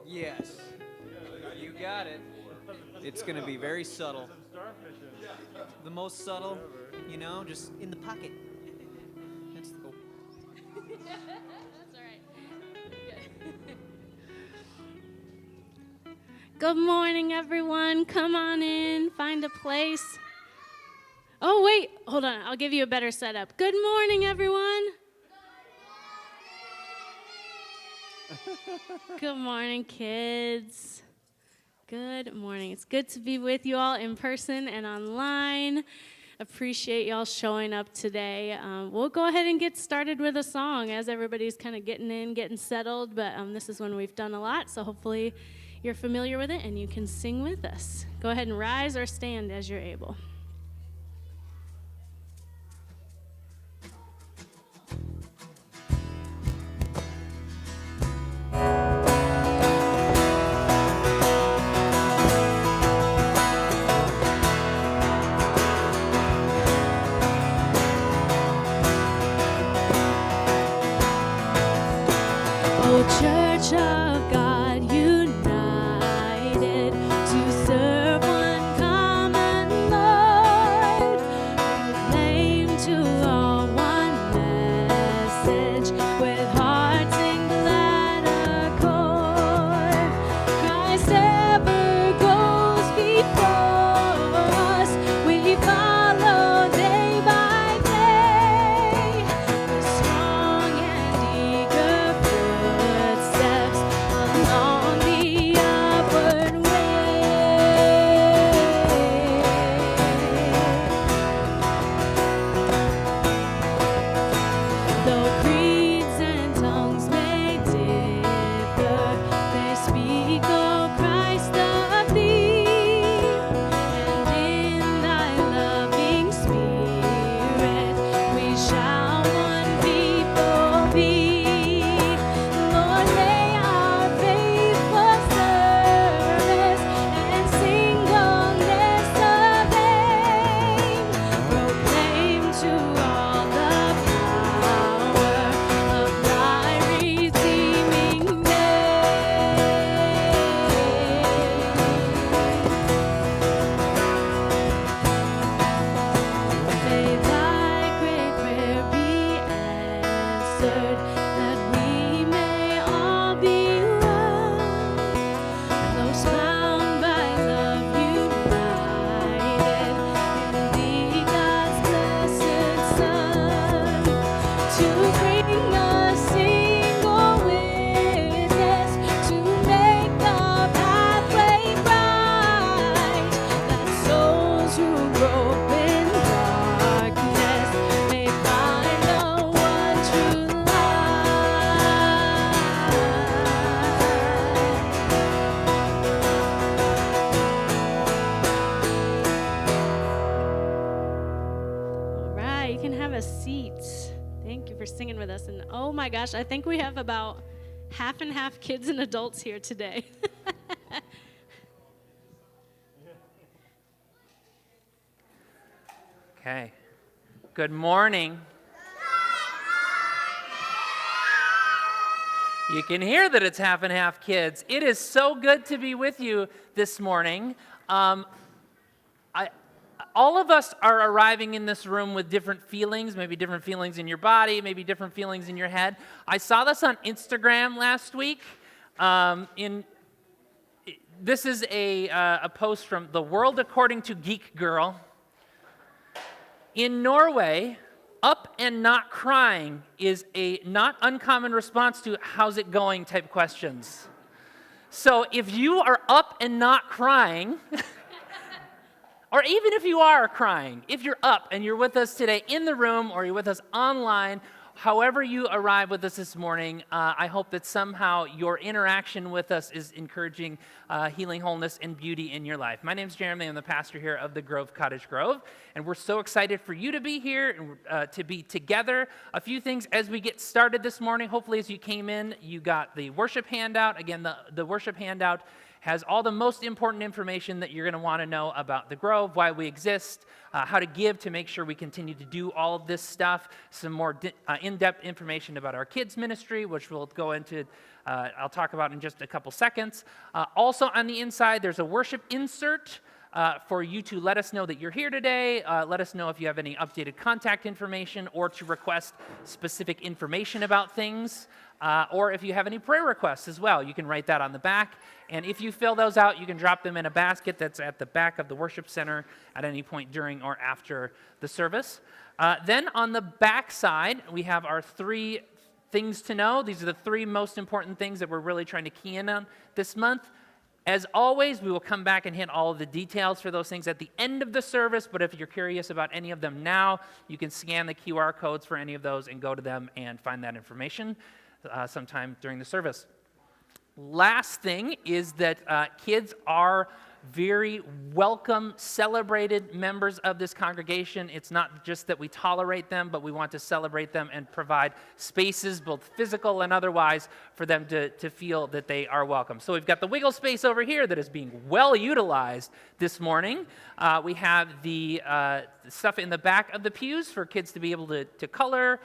Yes. You got it. It's going to be very subtle. The most subtle, just in the pocket. That's the goal. That's all right. Good morning, everyone. Come on in. Find a place. Oh, wait. Hold on. I'll give you a better setup. Good morning, everyone. Good morning, kids. Good morning. It's good to be with you all in person and online. Appreciate y'all showing up today. We'll go ahead and get started with a song as everybody's kind of getting settled, but this is one we've done a lot, so hopefully you're familiar with it and you can sing with us. Go ahead and rise or stand as you're able. Church of God united to serve one common Lord, proclaim to all one message with hearts in glad accord. Christ ever goes before us, we follow day by day, with strong and eager footsteps along the upward way. Though creeds and tongues may differ, they speak, O Christ, of Thee, and in Thy loving Spirit we shall one people be. Lord, may our faithful service and singleness of aim proclaim to all the power of Thy redeeming name. May Thy great prayer be answered, that we may all be one, close bound by love united in Thee, God's blessed Son, to bring a single witness, to make the pathway bright, that souls who grope in darkness may find the one true light. All right, you can have a seat. Thank you for singing with us. And oh my gosh, I think we have about half and half kids and adults here today. Okay. Good morning. You can hear that it's half and half kids. It is so good to be with you this morning. All of us are arriving in this room with different feelings, maybe different feelings in your body, maybe different feelings in your head. I saw this on Instagram last week. This is a post from The World According to Geek Girl. In Norway, up and not crying is a not uncommon response to how's it going type questions. So if you are up and not crying, or even if you are crying, if you're up and you're with us today in the room or you're with us online, however you arrive with us this morning, I hope that somehow your interaction with us is encouraging healing, wholeness, and beauty in your life. My name's Jeremy. I'm the pastor here of the Grove Cottage Grove, and we're so excited for you to be here and to be together. A few things as we get started this morning. Hopefully as you came in, you got the worship handout. Again, the worship handout has all the most important information that you're going to want to know about the Grove, why we exist, how to give to make sure we continue to do all of this stuff, some more in-depth information about our kids ministry, which we'll go into, I'll talk about in just a couple seconds. Also on the inside, there's a worship insert for you to let us know that you're here today, let us know if you have any updated contact information or to request specific information about things, or if you have any prayer requests as well, you can write that on the back. And if you fill those out, you can drop them in a basket that's at the back of the worship center at any point during or after the service. Then on the back side, we have our 3 things to know. These are the 3 most important things that we're really trying to key in on this month. As always, we will come back and hit all of the details for those things at the end of the service, but if you're curious about any of them now, you can scan the QR codes for any of those and go to them and find that information sometime during the service. Last thing is that kids are very welcome, celebrated members of this congregation. It's not just that we tolerate them, but we want to celebrate them and provide spaces, both physical and otherwise, for them to feel that they are welcome. So we've got the wiggle space over here that is being well utilized this morning. We have the stuff in the back of the pews for kids to be able to color.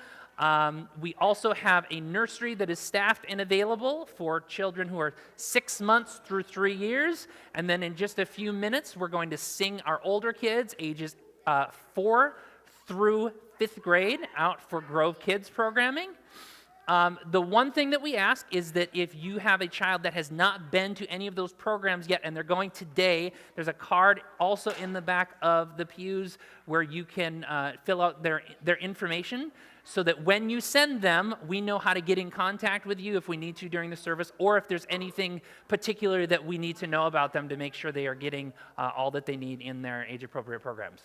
We also have a nursery that is staffed and available for children who are 6 months through 3 years. And then in just a few minutes, we're going to sing our older kids, ages 4 through 5th grade, out for Grove Kids programming. The one thing that we ask is that if you have a child that has not been to any of those programs yet and they're going today, there's a card also in the back of the pews where you can fill out their information, so that when you send them, we know how to get in contact with you if we need to during the service, or if there's anything particular that we need to know about them to make sure they are getting all that they need in their age-appropriate programs.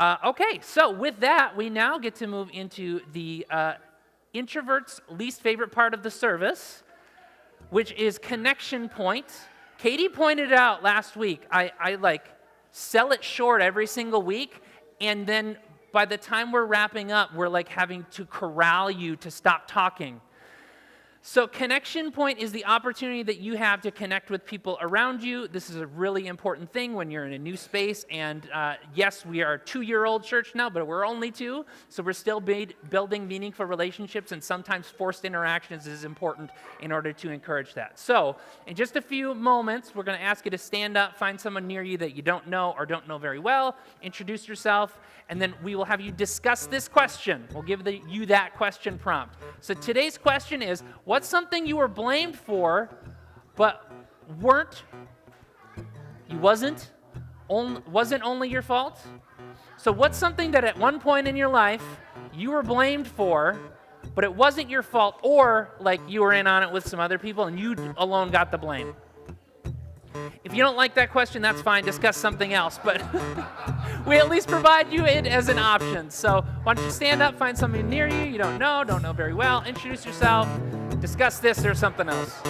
Okay, so with that, we now get to move into the introvert's least favorite part of the service, which is connection point. Katie pointed out last week, I like sell it short every single week, and then by the time we're wrapping up, we're like having to corral you to stop talking. So connection point is the opportunity that you have to connect with people around you. This is a really important thing when you're in a new space. And yes, we are a 2-year-old church now, but we're only 2. So we're still building meaningful relationships, and sometimes forced interactions is important in order to encourage that. So in just a few moments, we're going to ask you to stand up, find someone near you that you don't know or don't know very well, introduce yourself, and then we will have you discuss this question. We'll give you that question prompt. So today's question is, what's something you were blamed for, but wasn't only your fault? So what's something that at one point in your life you were blamed for, but it wasn't your fault, or like you were in on it with some other people and you alone got the blame? If you don't like that question, that's fine. Discuss something else. But we at least provide you it as an option. So why don't you stand up, find somebody near you don't know very well, introduce yourself, discuss this or something else.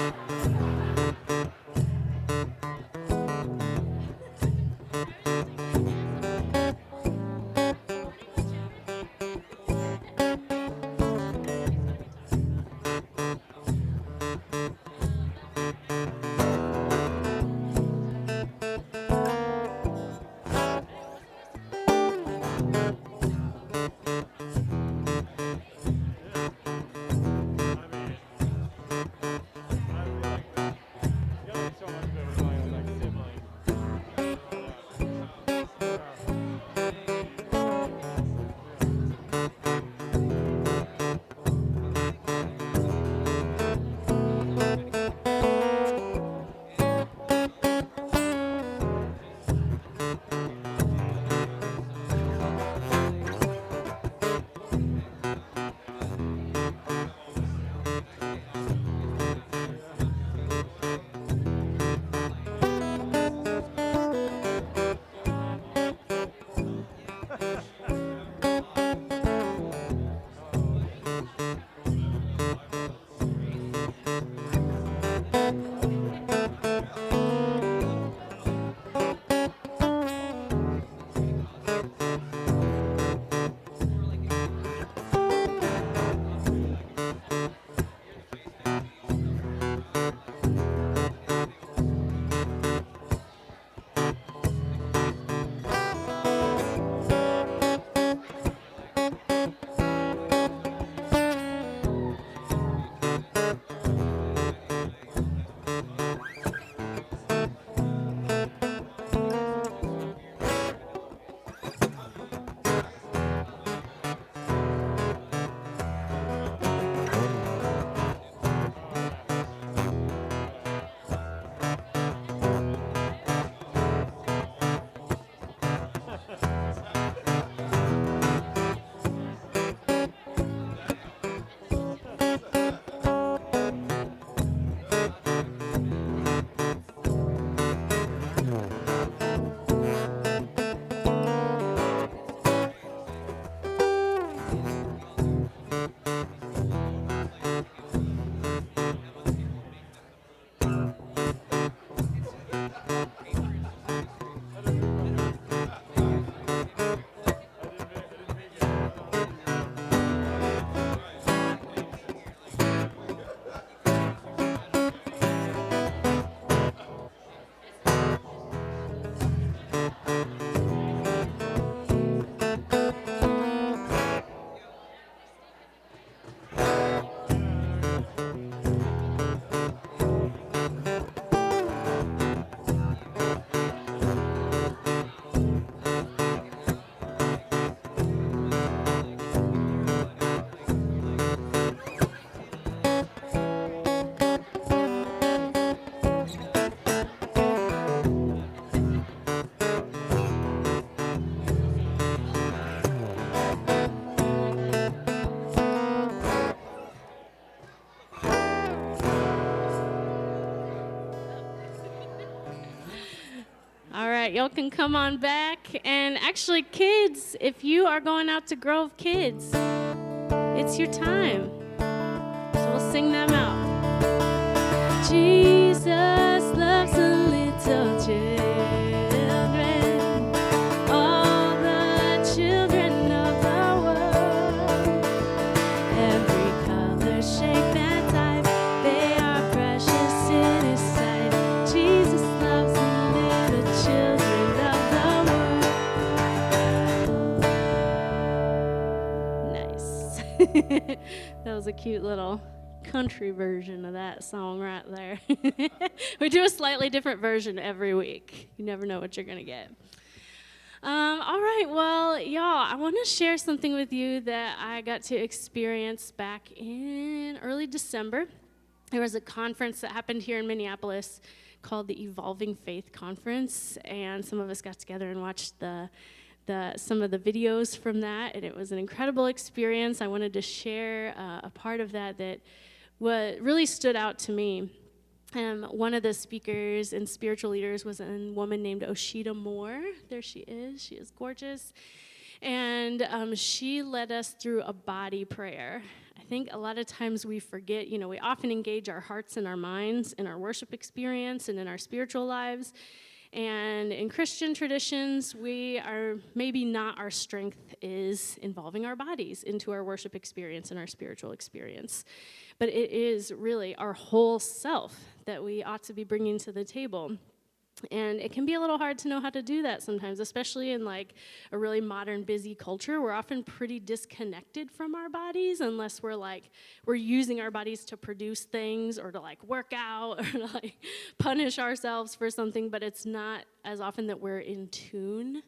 right, y'all can come on back. And actually, kids, if you are going out to Grove Kids, it's your time. So we'll sing them out. Jesus loves the little children, all the children of the world. Every color, shape, and type, they are precious in His sight. Jesus loves the little children of the world. Nice. That was a cute little country version of that song right there. We do a slightly different version every week. You never know what you're going to get. All right, well, y'all, I want to share something with you that I got to experience back in early December. There was a conference that happened here in Minneapolis called the Evolving Faith Conference, and some of us got together and watched some of the videos from that, and it was an incredible experience. I wanted to share a part of that what really stood out to me. One of the speakers and spiritual leaders was a woman named Oshita Moore. There she is. She is gorgeous. And she led us through a body prayer. I think a lot of times we forget, we often engage our hearts and our minds in our worship experience and in our spiritual lives. And in Christian traditions, maybe not our strength is involving our bodies into our worship experience and our spiritual experience. But it is really our whole self that we ought to be bringing to the table. And it can be a little hard to know how to do that sometimes, especially in like a really modern, busy culture. We're often pretty disconnected from our bodies unless we're using our bodies to produce things or to like work out or to like punish ourselves for something, but it's not as often that we're in tune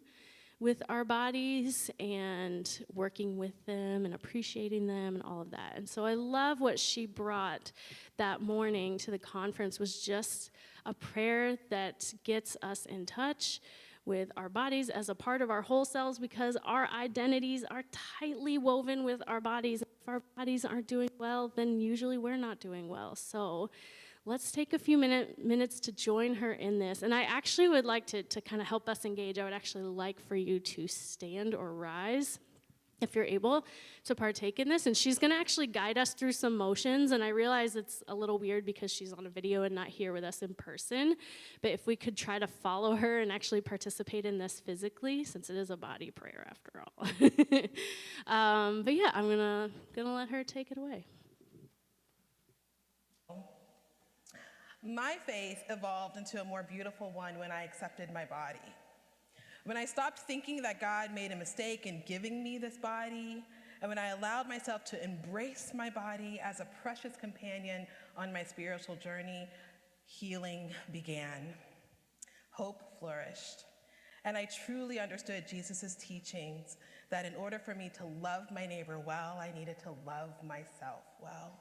with our bodies and working with them and appreciating them and all of that. And so I love what she brought that morning to the conference was just a prayer that gets us in touch with our bodies as a part of our whole selves, because our identities are tightly woven with our bodies. If our bodies aren't doing well, then usually we're not doing well. So let's take a few minutes to join her in this. And I actually would like to kind of help us engage. I would actually like for you to stand or rise if you're able to partake in this. And she's going to actually guide us through some motions. And I realize it's a little weird because she's on a video and not here with us in person. But if we could try to follow her and actually participate in this physically, since it is a body prayer after all. But yeah, I'm gonna let her take it away. My faith evolved into a more beautiful one when I accepted my body. When I stopped thinking that God made a mistake in giving me this body, and when I allowed myself to embrace my body as a precious companion on my spiritual journey, healing began. Hope flourished. And I truly understood Jesus' teachings that in order for me to love my neighbor well, I needed to love myself well.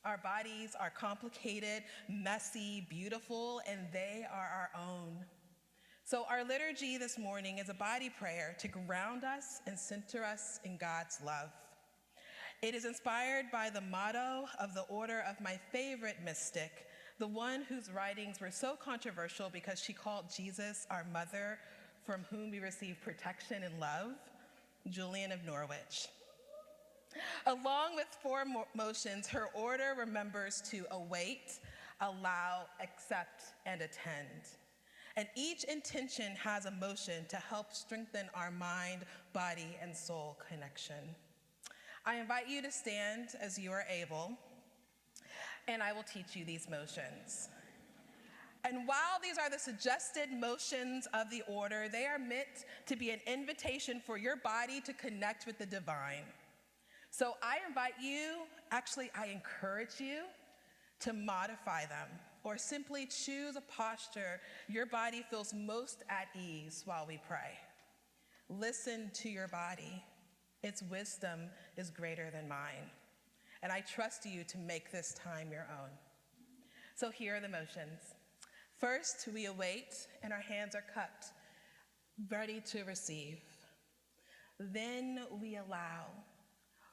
Our bodies are complicated, messy, beautiful, and they are our own. So our liturgy this morning is a body prayer to ground us and center us in God's love. It is inspired by the motto of the order of my favorite mystic, the one whose writings were so controversial because she called Jesus our mother, from whom we receive protection and love, Julian of Norwich. Along with four motions, her order remembers to await, allow, accept, and attend. And each intention has a motion to help strengthen our mind, body, and soul connection. I invite you to stand as you are able, and I will teach you these motions. And while these are the suggested motions of the order, they are meant to be an invitation for your body to connect with the divine. So I invite you, actually I encourage you to modify them or simply choose a posture your body feels most at ease while we pray. Listen to your body. Its wisdom is greater than mine. And I trust you to make this time your own. So here are the motions. First, we await and our hands are cupped, ready to receive. Then we allow.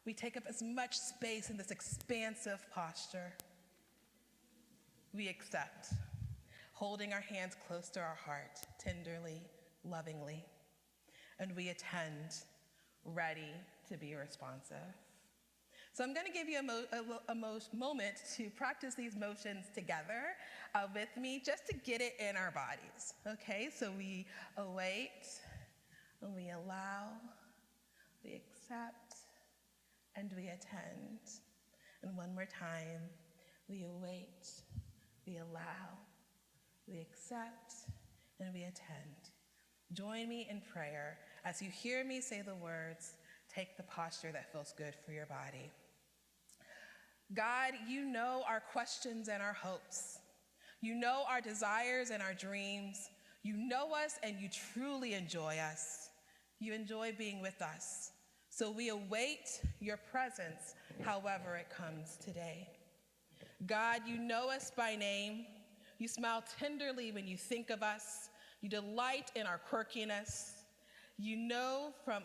We take up as much space in this expansive posture. We accept. holding our hands close to our heart, tenderly, lovingly. And we attend, ready to be responsive. So I'm going to give you a moment to practice these motions together with me, just to get it in our bodies. Okay, so we await, we allow, we accept, and we attend. And one more time, we await, we allow, we accept, and we attend. Join me in prayer. As you hear me say the words, take the posture that feels good for your body. God, you know our questions and our hopes. You know our desires and our dreams. You know us and you truly enjoy us. You enjoy being with us. So we await your presence, however it comes today. God, you know us by name. You smile tenderly when you think of us. You delight in our quirkiness. You know from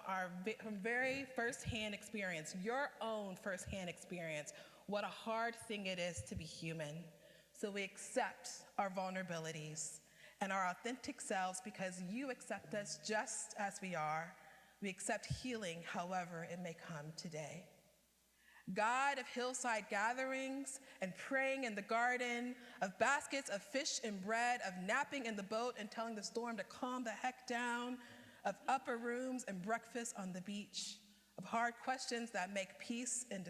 very firsthand experience, your own firsthand experience, what a hard thing it is to be human. So we accept our vulnerabilities and our authentic selves because you accept us just as we are. We accept healing, however it may come today. God of hillside gatherings and praying in the garden, of baskets of fish and bread, of napping in the boat and telling the storm to calm the heck down, of upper rooms and breakfast on the beach, of hard questions that make peace and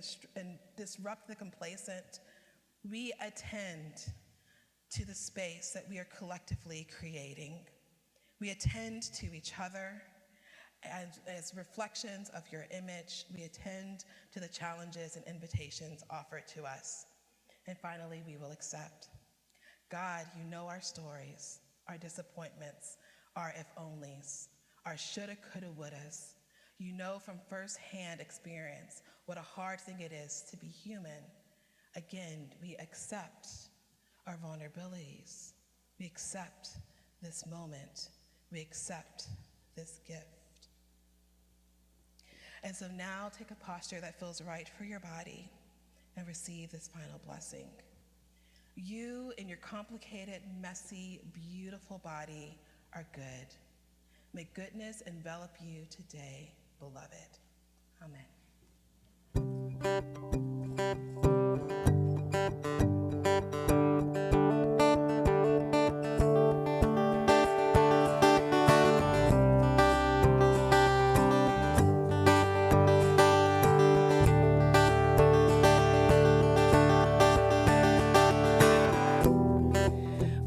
disrupt the complacent, we attend to the space that we are collectively creating. We attend to each other, and as reflections of your image, we attend to the challenges and invitations offered to us. And finally, we will accept. God, you know our stories, our disappointments, our if-onlys, our shoulda, coulda, wouldas. You know from firsthand experience what a hard thing it is to be human. Again, we accept our vulnerabilities. We accept this moment. We accept this gift. And so now take a posture that feels right for your body and receive this final blessing. You in your complicated, messy, beautiful body are good. May goodness envelop you today, beloved. Amen.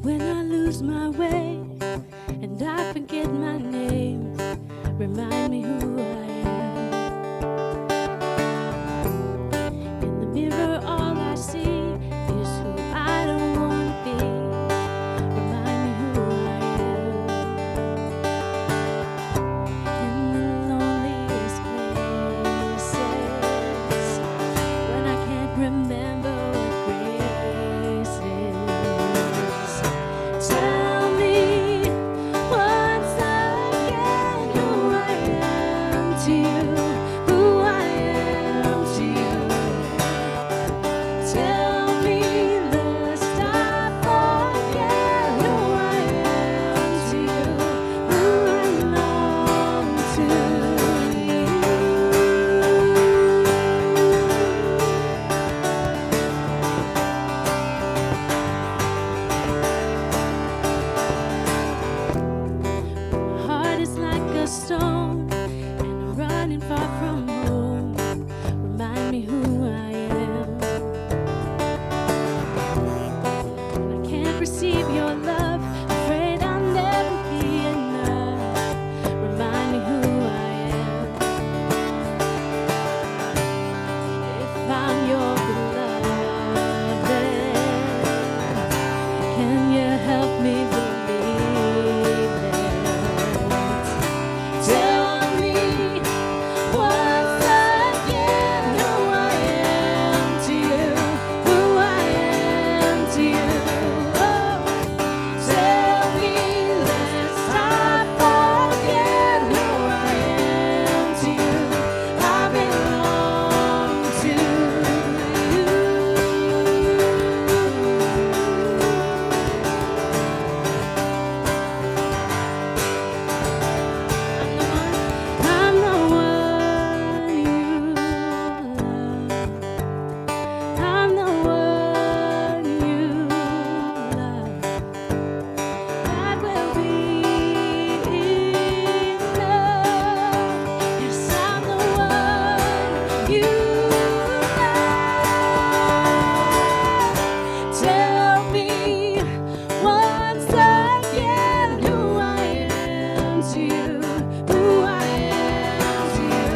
When I lose my way and I forget my name, remind me who I am. In the mirror, all I see is who I don't want to be. Remind me who I am. In the loneliest places, when I can't remember what grace is. Tell me once again who I am to you, who I am to you. Tell me lest I forget who I am to you, who I belong to you. My heart is like a stone, and I'm running far from home. Remind me who I am. When I can't receive your love, afraid I'll never be enough. Remind me who I am. If I'm your beloved, can you help me believe it? Tell me once again who I Tell me once again who I am to you, who I am to you.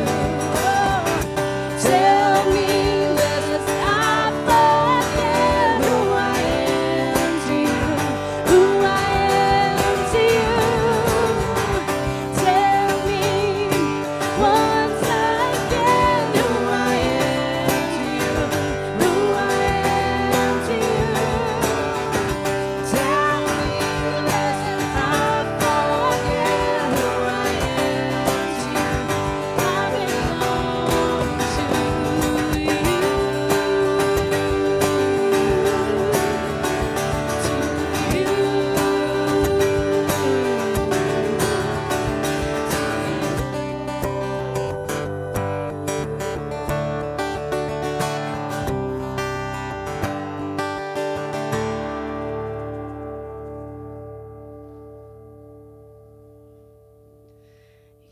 Oh, tell me lest I forget who I am to you, who I am to you. Tell me once again who I am to you, who I am to you. Tell me lest I forget who I am to you. I belong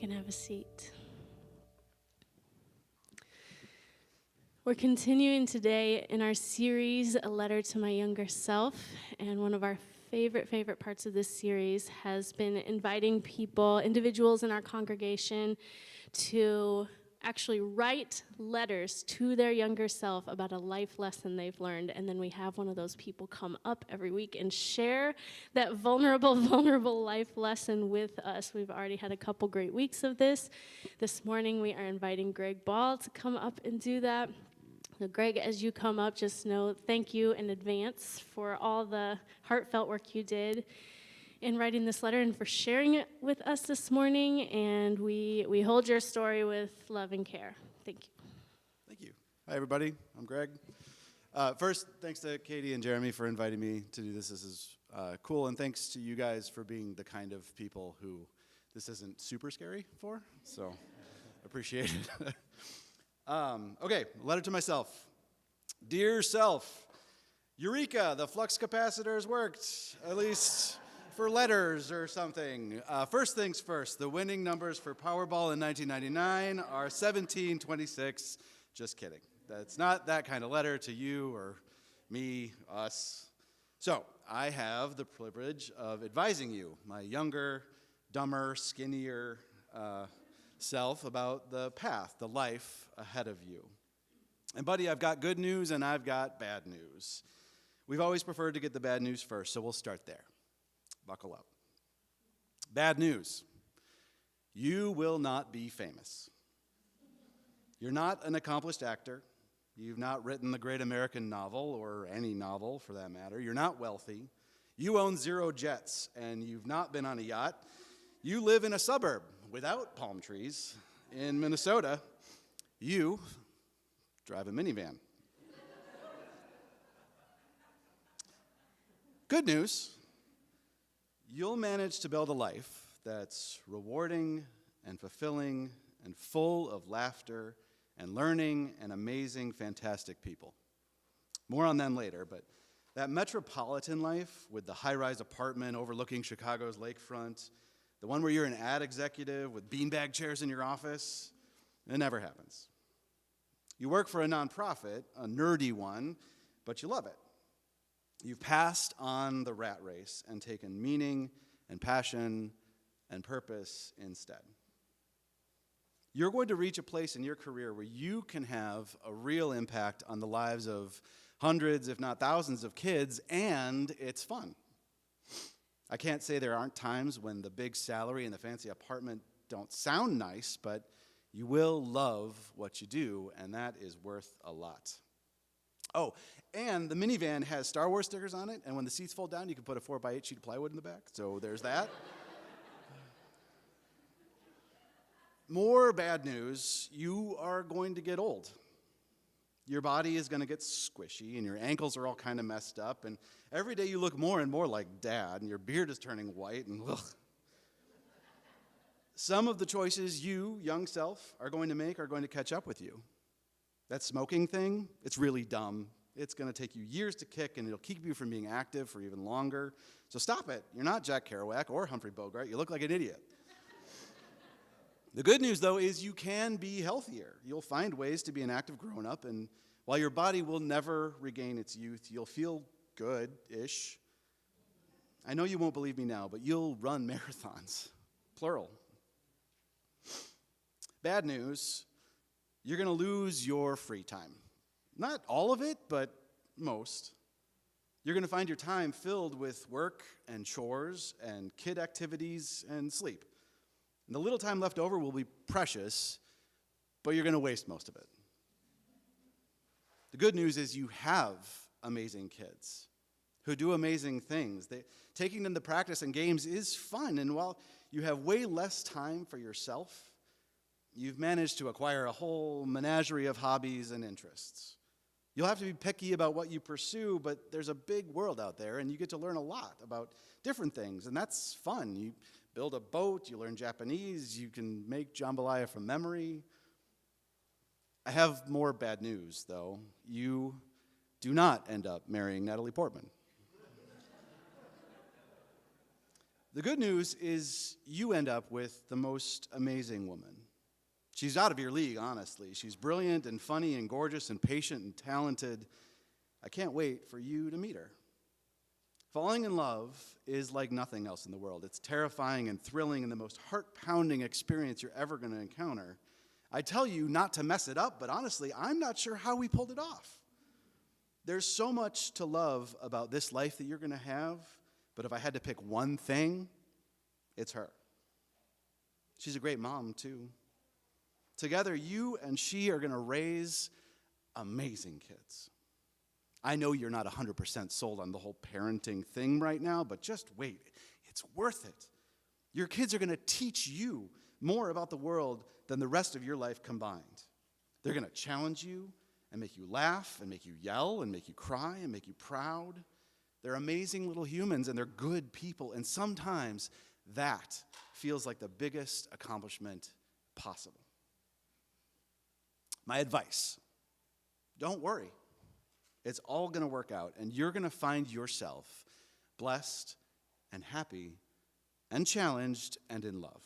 You can have a seat. We're continuing today in our series, A Letter to My Younger Self, and one of our favorite parts of this series has been inviting people, individuals in our congregation, to actually write letters to their younger self about a life lesson they've learned, and then we have one of those people come up every week and share that vulnerable life lesson with us. We've already had a couple great weeks of this. This morning we are inviting Greg Ball to come up and do that. So Greg, as you come up, just know thank you in advance for all the heartfelt work you did in writing this letter and for sharing it with us this morning. And we hold your story with love and care. Thank you. Thank you. Hi, everybody. I'm Greg. First, thanks to Katie and Jeremy for inviting me to do this. This is cool, and thanks to you guys for being the kind of people who this isn't super scary for, so appreciate it. Okay, letter to myself. Dear self, Eureka, the flux capacitors worked, at least for letters or something. First things first, the winning numbers for Powerball in 1999 are 17, 26. Just kidding. That's not that kind of letter to you or me, us. So I have the privilege of advising you, my younger, dumber, skinnier self, about the path, the life ahead of you. And buddy, I've got good news and I've got bad news. We've always preferred to get the bad news first, so we'll start there. Buckle up. Bad news. You will not be famous. You're not an accomplished actor. You've not written the great American novel, or any novel for that matter. You're not wealthy. You own 0 jets, and you've not been on a yacht. You live in a suburb without palm trees in Minnesota. You drive a minivan. Good news. You'll manage to build a life that's rewarding and fulfilling and full of laughter and learning and amazing, fantastic people. More on them later, but that metropolitan life with the high-rise apartment overlooking Chicago's lakefront, the one where you're an ad executive with beanbag chairs in your office, it never happens. You work for a nonprofit, a nerdy one, but you love it. You've passed on the rat race and taken meaning and passion and purpose instead. You're going to reach a place in your career where you can have a real impact on the lives of hundreds, if not thousands, of kids, and it's fun. I can't say there aren't times when the big salary and the fancy apartment don't sound nice, but you will love what you do, and that is worth a lot. Oh, and the minivan has Star Wars stickers on it, and when the seats fold down, you can put a 4x8 sheet of plywood in the back, so there's that. More bad news, you are going to get old. Your body is going to get squishy, and your ankles are all kind of messed up, and every day you look more and more like Dad, and your beard is turning white, and ugh. Some of the choices you, young self, are going to make are going to catch up with you. That smoking thing, it's really dumb. It's going to take you years to kick, and it'll keep you from being active for even longer. So stop it. You're not Jack Kerouac or Humphrey Bogart. You look like an idiot. The good news, though, is you can be healthier. You'll find ways to be an active grown-up, and while your body will never regain its youth, you'll feel good-ish. I know you won't believe me now, but you'll run marathons, plural. Bad news, you're going to lose your free time. Not all of it, but most. You're going to find your time filled with work and chores and kid activities and sleep. And the little time left over will be precious, but you're going to waste most of it. The good news is you have amazing kids who do amazing things. Taking them to practice and games is fun, and while you have way less time for yourself, you've managed to acquire a whole menagerie of hobbies and interests. You'll have to be picky about what you pursue, but there's a big world out there, and you get to learn a lot about different things, and that's fun. You build a boat, you learn Japanese, you can make jambalaya from memory. I have more bad news, though. You do not end up marrying Natalie Portman. The good news is you end up with the most amazing woman. She's out of your league, honestly. She's brilliant and funny and gorgeous and patient and talented. I can't wait for you to meet her. Falling in love is like nothing else in the world. It's terrifying and thrilling and the most heart-pounding experience you're ever going to encounter. I tell you not to mess it up, but honestly, I'm not sure how we pulled it off. There's so much to love about this life that you're going to have, but if I had to pick one thing, it's her. She's a great mom, too. Together, you and she are going to raise amazing kids. I know you're not 100% sold on the whole parenting thing right now, but just wait. It's worth it. Your kids are going to teach you more about the world than the rest of your life combined. They're going to challenge you and make you laugh and make you yell and make you cry and make you proud. They're amazing little humans, and they're good people, and sometimes that feels like the biggest accomplishment possible. My advice, don't worry. It's all going to work out, and you're going to find yourself blessed and happy and challenged and in love.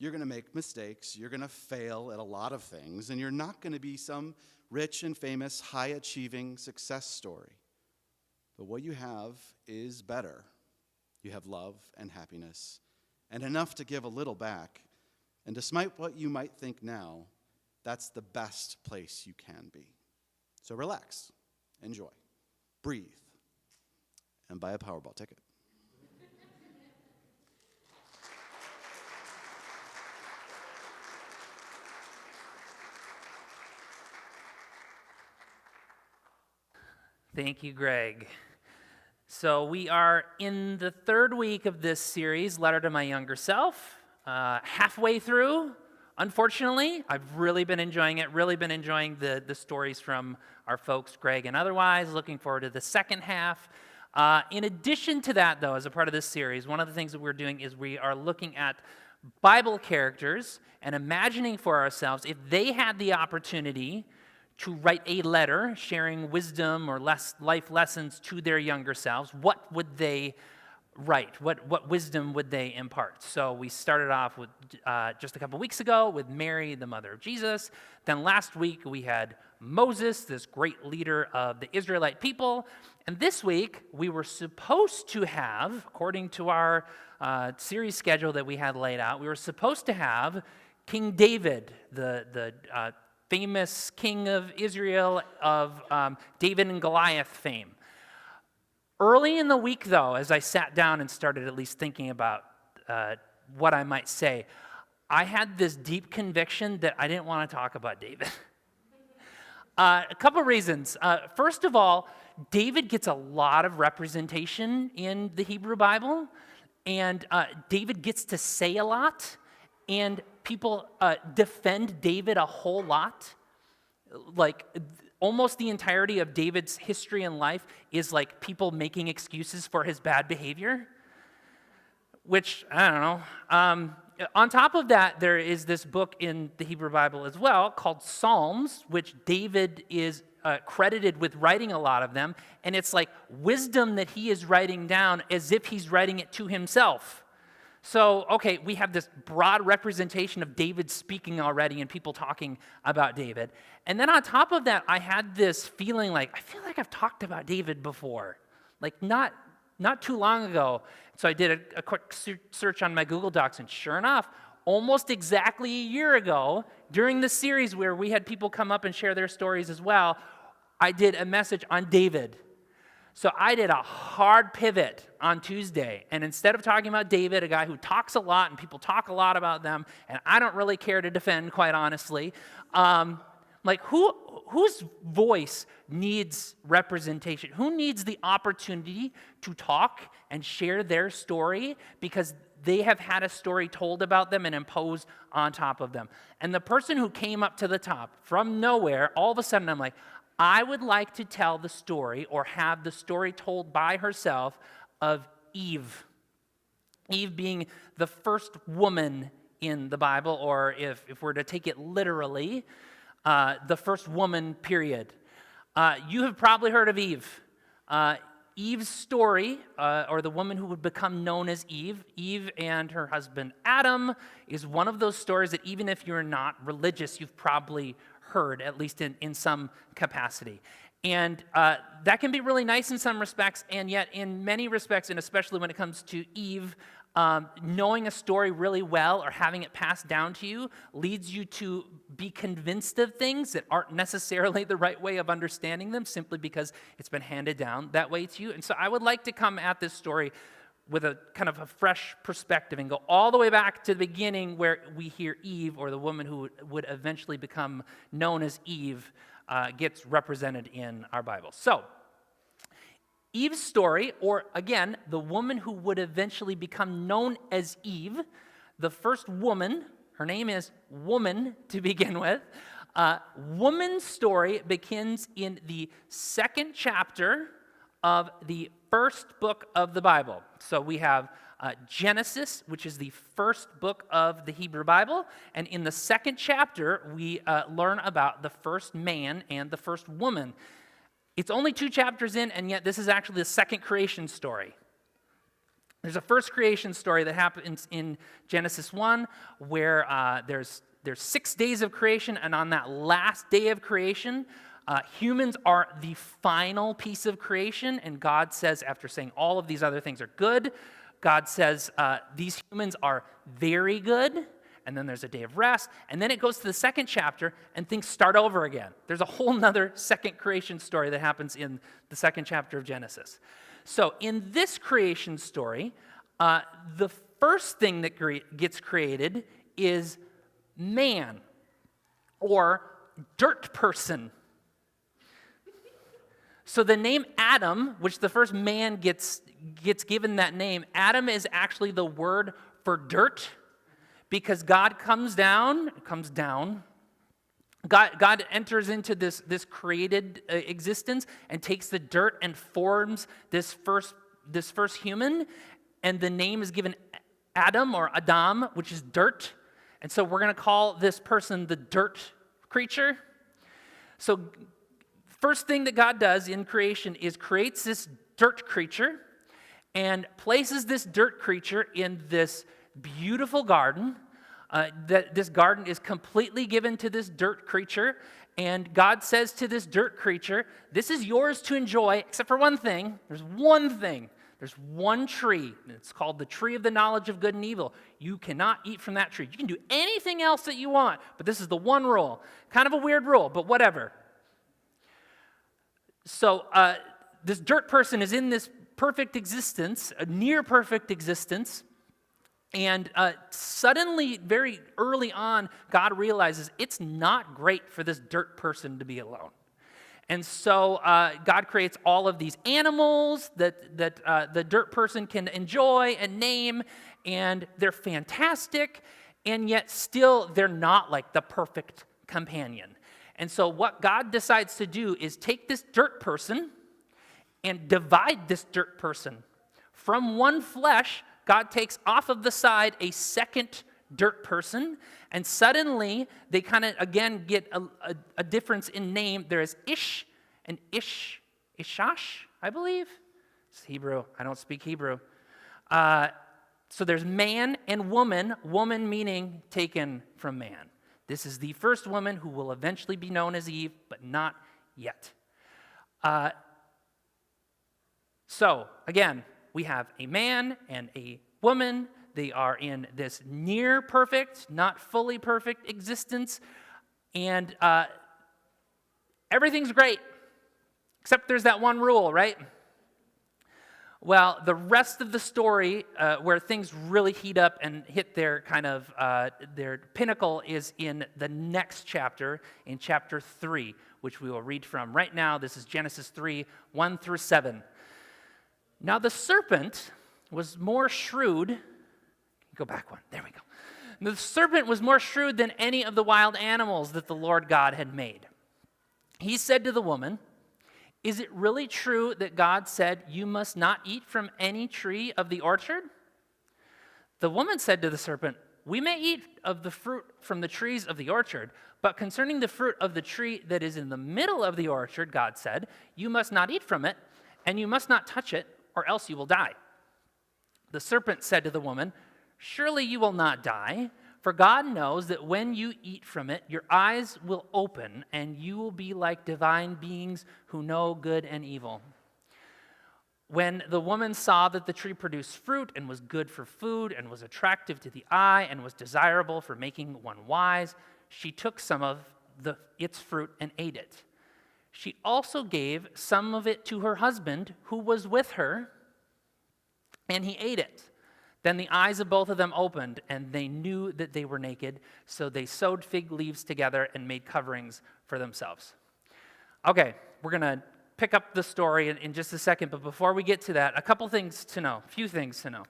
You're going to make mistakes. You're going to fail at a lot of things, and you're not going to be some rich and famous, high-achieving success story. But what you have is better. You have love and happiness and enough to give a little back. And despite what you might think now, that's the best place you can be. So relax, enjoy, breathe, and buy a Powerball ticket. Thank you, Greg. So we are in the third week of this series, Letter to My Younger Self, halfway through. Unfortunately, I've really been enjoying it, really been enjoying the stories from our folks, Greg and otherwise. Looking forward to the second half. In addition to that, though, as a part of this series, one of the things that we're doing is we are looking at Bible characters and imagining for ourselves if they had the opportunity to write a letter sharing wisdom or life lessons to their younger selves, what would they write? What wisdom would they impart? So we started off with just a couple weeks ago with Mary, the mother of Jesus. Then last week we had Moses, this great leader of the Israelite people. And this week we were supposed to have, according to our series schedule that we had laid out, we were supposed to have King David, the famous king of Israel of David and Goliath fame. Early in the week, though, as I sat down and started at least thinking about what I might say, I had this deep conviction that I didn't want to talk about David. A couple reasons. First of all, David gets a lot of representation in the Hebrew Bible, and David gets to say a lot, and people defend David a whole lot. Like, almost the entirety of David's history and life is like people making excuses for his bad behavior, which, I don't know. On top of that, there is this book in the Hebrew Bible as well called Psalms, which David is credited with writing a lot of them, and it's like wisdom that he is writing down as if he's writing it to himself. So, okay, we have this broad representation of David speaking already and people talking about David. And then on top of that, I had this feeling like, I feel like I've talked about David before. Like not too long ago. So I did a quick search on my Google Docs, and sure enough, almost exactly a year ago, during the series where we had people come up and share their stories as well, I did a message on David. So I did a hard pivot on Tuesday, and instead of talking about David, a guy who talks a lot and people talk a lot about them, and I don't really care to defend, quite honestly, like whose voice needs representation? Who needs the opportunity to talk and share their story because they have had a story told about them and imposed on top of them? And the person who came up to the top from nowhere, all of a sudden I'm like, I would like to tell the story or have the story told by herself of Eve. Eve being the first woman in the Bible, or if we're to take it literally, the first woman, period. You have probably heard of Eve. Eve's story, or the woman who would become known as Eve and her husband Adam, is one of those stories that even if you're not religious, you've probably heard, at least in some capacity. And that can be really nice in some respects, and yet in many respects, and especially when it comes to Eve, knowing a story really well or having it passed down to you leads you to be convinced of things that aren't necessarily the right way of understanding them simply because it's been handed down that way to you. And so I would like to come at this story with a kind of a fresh perspective and go all the way back to the beginning where we hear Eve, or the woman who would eventually become known as Eve, gets represented in our Bible. So, Eve's story, or again, the woman who would eventually become known as Eve, the first woman, her name is Woman to begin with. Woman's story begins in the second chapter of the first book of the Bible. So we have Genesis, which is the first book of the Hebrew Bible, and in the second chapter, we learn about the first man and the first woman. It's only 2 chapters in, and yet this is actually the second creation story. There's a first creation story that happens in Genesis 1, where there's 6 days of creation, and on that last day of creation, humans are the final piece of creation, and God says, after saying all of these other things are good, God says these humans are very good, and then there's a day of rest, and then it goes to the second chapter, and things start over again. There's a whole nother second creation story that happens in the second chapter of Genesis. So in this creation story, the first thing that gets created is man, or dirt person. So the name Adam, which the first man gets given that name, Adam is actually the word for dirt, because God comes down. God enters into this created existence and takes the dirt and forms this first human, and the name is given Adam, or Adam, which is dirt. And so we're going to call this person the dirt creature. So first thing that God does in creation is creates this dirt creature and places this dirt creature in this beautiful garden. That this garden is completely given to this dirt creature, and God says to this dirt creature, this is yours to enjoy, except for one thing. There's one thing. There's one tree, and it's called the tree of the knowledge of good and evil. You cannot eat from that tree. You can do anything else that you want, but this is the one rule. Kind of a weird rule, but whatever. So this dirt person is in this perfect existence, a near perfect existence, and suddenly, very early on, God realizes it's not great for this dirt person to be alone. And so God creates all of these animals that the dirt person can enjoy and name, and they're fantastic, and yet still they're not like the perfect companion. And so what God decides to do is take this dirt person and divide this dirt person. From one flesh, God takes off of the side a second dirt person, and suddenly they kind of, again, get a difference in name. There is Ish and Ishash, I believe. It's Hebrew. I don't speak Hebrew. So there's man and woman meaning taken from man. This is the first woman who will eventually be known as Eve, but not yet. So, again, we have a man and a woman. They are in this near perfect, not fully perfect existence. And everything's great, except there's that one rule, right? Well, the rest of the story, where things really heat up and hit their kind of their pinnacle, is in the next chapter, in chapter 3, which we will read from right now. This is Genesis 3, 1 through 7. Now the serpent was more shrewd. Go back one. There we go. The serpent was more shrewd than any of the wild animals that the Lord God had made. He said to the woman, "Is it really true that God said, 'You must not eat from any tree of the orchard'?" The woman said to the serpent, "We may eat of the fruit from the trees of the orchard, but concerning the fruit of the tree that is in the middle of the orchard, God said, 'You must not eat from it, and you must not touch it, or else you will die.' The serpent said to the woman, 'Surely you will not die, for God knows that when you eat from it, your eyes will open, and you will be like divine beings who know good and evil.' When the woman saw that the tree produced fruit and was good for food and was attractive to the eye and was desirable for making one wise, she took some of its fruit and ate it. She also gave some of it to her husband who was with her, and he ate it. Then the eyes of both of them opened, and they knew that they were naked, so they sewed fig leaves together and made coverings for themselves." Okay, we're going to pick up the story in just a second, but before we get to that, a few things to know.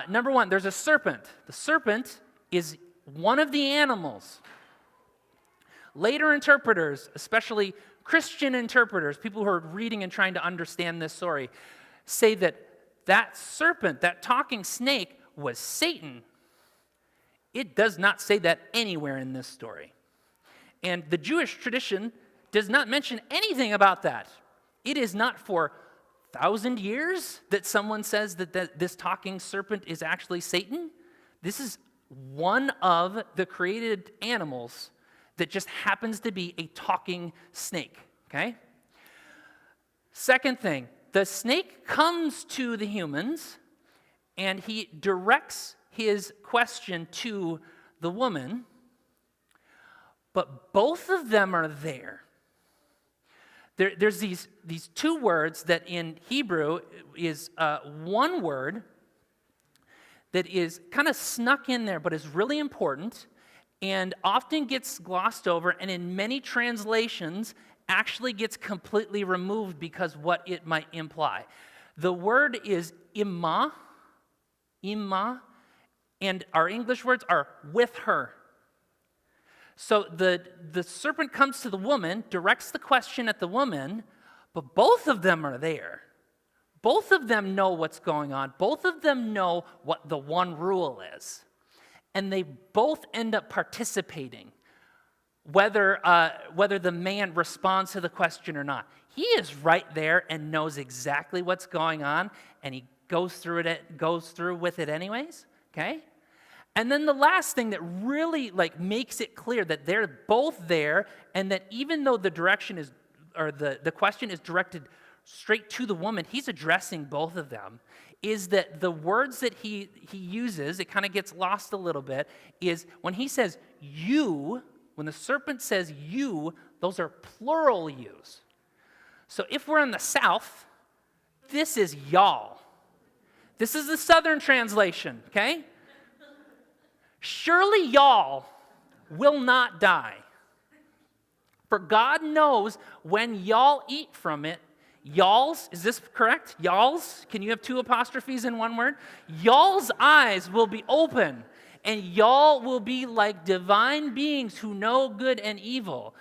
Number one, there's a serpent. The serpent is one of the animals. Later interpreters, especially Christian interpreters, people who are reading and trying to understand this story, say that serpent, that talking snake, was Satan. It does not say that anywhere in this story. And the Jewish tradition does not mention anything about that. It is not for 1,000 years that someone says that this talking serpent is actually Satan. This is one of the created animals that just happens to be a talking snake, okay? Second thing, the snake comes to the humans, and he directs his question to the woman, but both of them are there. There's these two words that in Hebrew is one word that is kind of snuck in there, but is really important and often gets glossed over, and in many translations actually gets completely removed because what it might imply. The word is imma, and our English words are with her. So the serpent comes to the woman, directs the question at the woman, but both of them are there. Both of them know what's going on. Both of them know what the one rule is. And they both end up participating, whether the man responds to the question or not. He is right there and knows exactly what's going on, and he goes through with it anyways, okay? And then the last thing that really makes it clear that they're both there, and that even though the direction is, or the question is directed straight to the woman, he's addressing both of them, is that the words that he uses, it kind of gets lost a little bit, is when he says you, when the serpent says you, those are plural yous. So if we're in the South, this is y'all. This is the Southern translation, okay? Surely y'all will not die. For God knows when y'all eat from it, y'all's, is this correct? Y'all's, can you have two apostrophes in one word? Y'all's eyes will be open, and y'all will be like divine beings who know good and evil.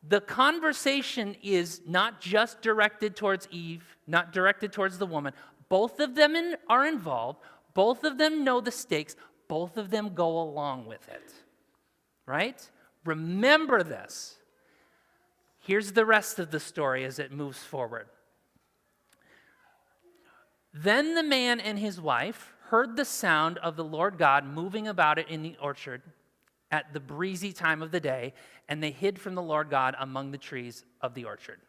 The conversation is not just directed towards Eve, not directed towards the woman. Both of them are involved. Both of them know the stakes. Both of them go along with it, right? Remember this. Here's the rest of the story as it moves forward. Then the man and his wife heard the sound of the Lord God moving about it in the orchard at the breezy time of the day, and they hid from the Lord God among the trees of the orchard.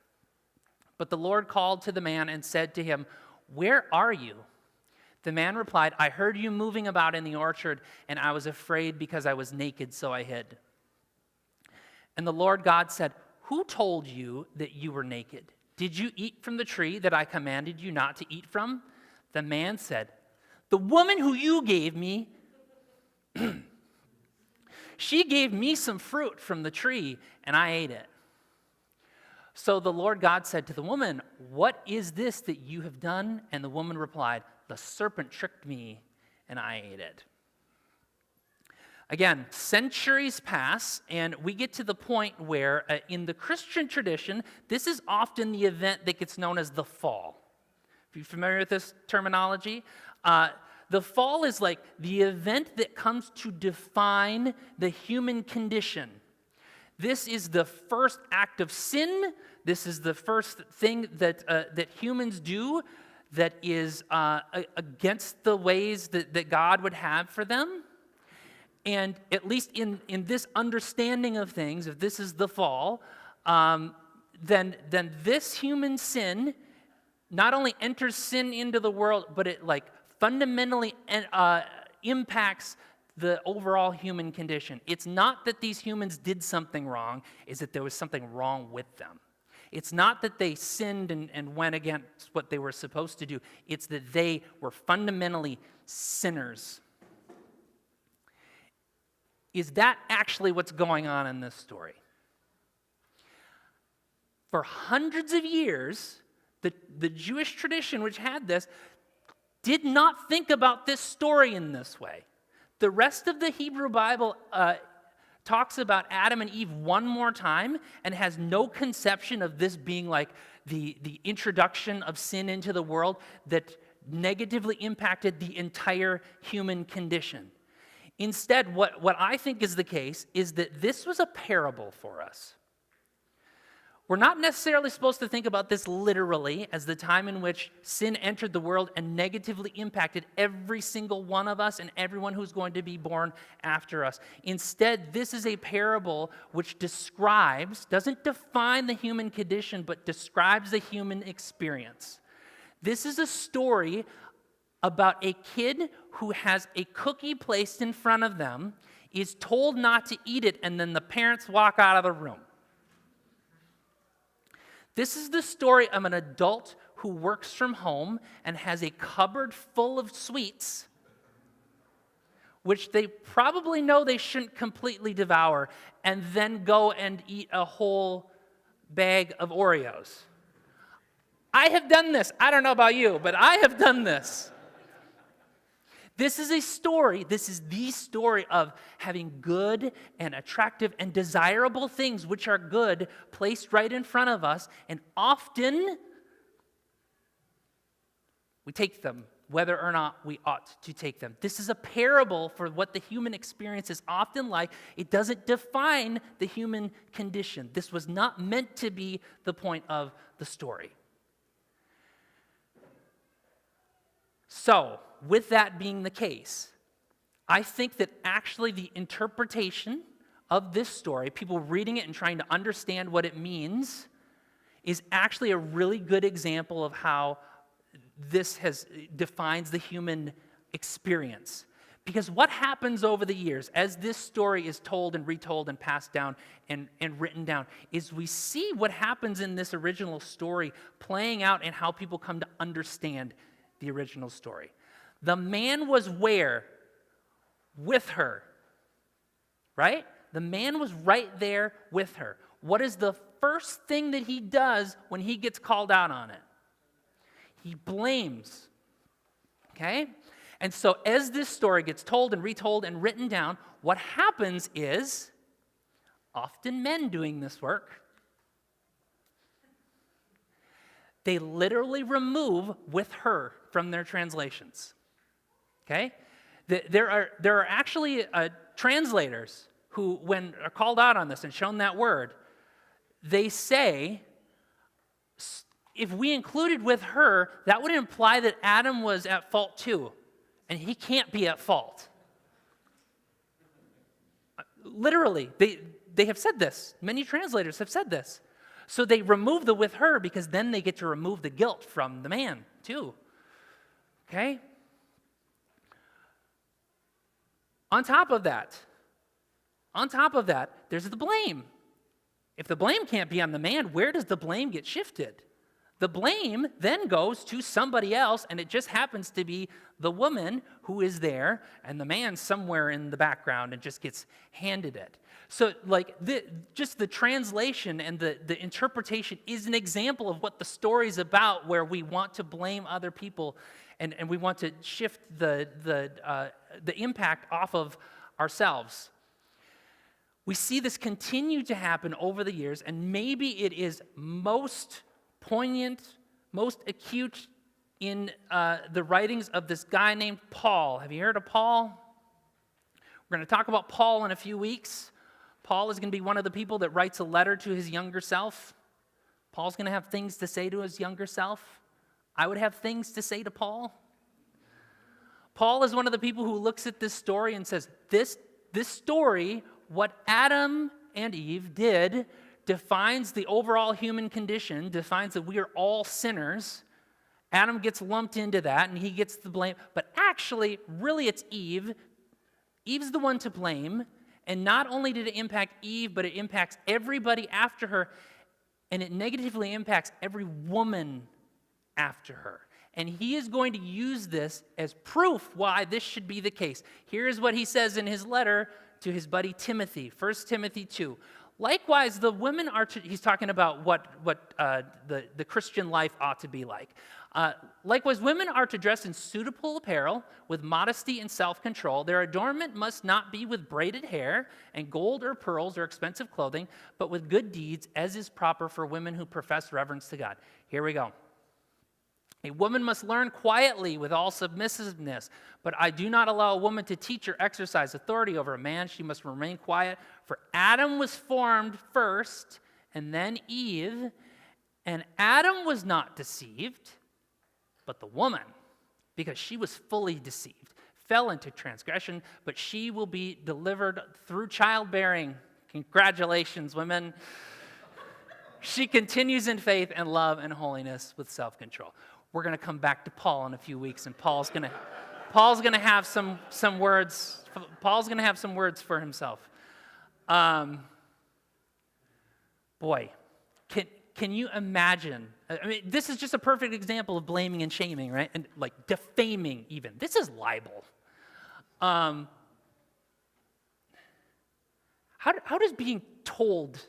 But the Lord called to the man and said to him, "Where are you?" The man replied, "I heard you moving about in the orchard, and I was afraid because I was naked, so I hid." And the Lord God said, "Who told you that you were naked? Did you eat from the tree that I commanded you not to eat from?" The man said, "The woman who you gave me, she gave me some fruit from the tree, and I ate it." So the Lord God said to the woman, "What is this that you have done?" And the woman replied, "The serpent tricked me, and I ate it." Again, centuries pass, and we get to the point where, in the Christian tradition, this is often the event that gets known as the fall. Are you familiar with this terminology? The fall is like the event that comes to define the human condition. This is the first act of sin. This is the first thing that humans do that is against the ways that God would have for them. And at least in this understanding of things, if this is the fall, then this human sin not only enters sin into the world, but it like fundamentally impacts the overall human condition. It's not that these humans did something wrong, it's that there was something wrong with them. It's not that they sinned and went against what they were supposed to do. It's that they were fundamentally sinners. Is that actually what's going on in this story? For hundreds of years, the Jewish tradition, which had this, did not think about this story in this way. The rest of the Hebrew Bible talks about Adam and Eve one more time and has no conception of this being like the introduction of sin into the world that negatively impacted the entire human condition. Instead, what I think is the case is that this was a parable for us. We're not necessarily supposed to think about this literally as the time in which sin entered the world and negatively impacted every single one of us and everyone who's going to be born after us. Instead, this is a parable which describes, doesn't define the human condition, but describes the human experience. This is a story about a kid who has a cookie placed in front of them, is told not to eat it, and then the parents walk out of the room. This is the story of an adult who works from home and has a cupboard full of sweets, which they probably know they shouldn't completely devour, and then go and eat a whole bag of Oreos. I have done this. I don't know about you, but I have done this. This is a story, this is the story of having good and attractive and desirable things which are good placed right in front of us, and often we take them, whether or not we ought to take them. This is a parable for what the human experience is often like. It doesn't define the human condition. This was not meant to be the point of the story. So, with that being the case, I think that actually the interpretation of this story, people reading it and trying to understand what it means, is actually a really good example of how this defines the human experience. Because what happens over the years, as this story is told and retold and passed down and written down, is we see what happens in this original story playing out and how people come to understand the original story. The man was where? With her. Right? The man was right there with her. What is the first thing that he does when he gets called out on it? He blames. Okay? And so as this story gets told and retold and written down, what happens is, often men doing this work, they literally remove "with her" from their translations. Okay? There are actually translators who, when are called out on this and shown that word, they say, if we included "with her," that would imply that Adam was at fault too. and he can't be at fault. Literally, they have said this. Many translators have said this. So they remove the with her because then they get to remove the guilt from the man too. Okay? On top of that, there's the blame. If the blame can't be on the man, where does the blame get shifted? The blame then goes to somebody else, and it just happens to be the woman who is there, and the man somewhere in the background and just gets handed it. So, like, just the translation and the interpretation is an example of what the story's about, where we want to blame other people, and we want to shift the impact off of ourselves. We see this continue to happen over the years, and maybe it is most poignant, most acute in the writings of this guy named Paul. Have you heard of Paul? We're going to talk about Paul in a few weeks. Paul is going to be one of the people that writes a letter to his younger self. Paul's going to have things to say to his younger self. I would have things to say to Paul. Paul is one of the people who looks at this story and says, this story, what Adam and Eve did, defines the overall human condition, defines that we are all sinners. Adam gets lumped into that, and he gets the blame. But actually, really, it's Eve. Eve's the one to blame. And not only did it impact Eve, but it impacts everybody after her, and it negatively impacts every woman after her. And he is going to use this as proof why this should be the case. Here's what he says in his letter to his buddy Timothy, 1 Timothy 2. Likewise, the women are to, he's talking about what the Christian life ought to be like. Likewise, women are to dress in suitable apparel with modesty and self-control. Their adornment must not be with braided hair and gold or pearls or expensive clothing, but with good deeds, as is proper for women who profess reverence to God. Here we go. A woman must learn quietly with all submissiveness, but I do not allow a woman to teach or exercise authority over a man. She must remain quiet, for Adam was formed first, and then Eve, and Adam was not deceived, but the woman, because she was fully deceived, fell into transgression, but she will be delivered through childbearing. Congratulations, women. She continues in faith and love and holiness with self-control. We're going to come back to Paul in a few weeks, and Paul's going to have some words. Paul's going to have some words for himself. Boy, can you imagine? I mean, this is just a perfect example of blaming and shaming, right? And like defaming, even. This is libel. How does being told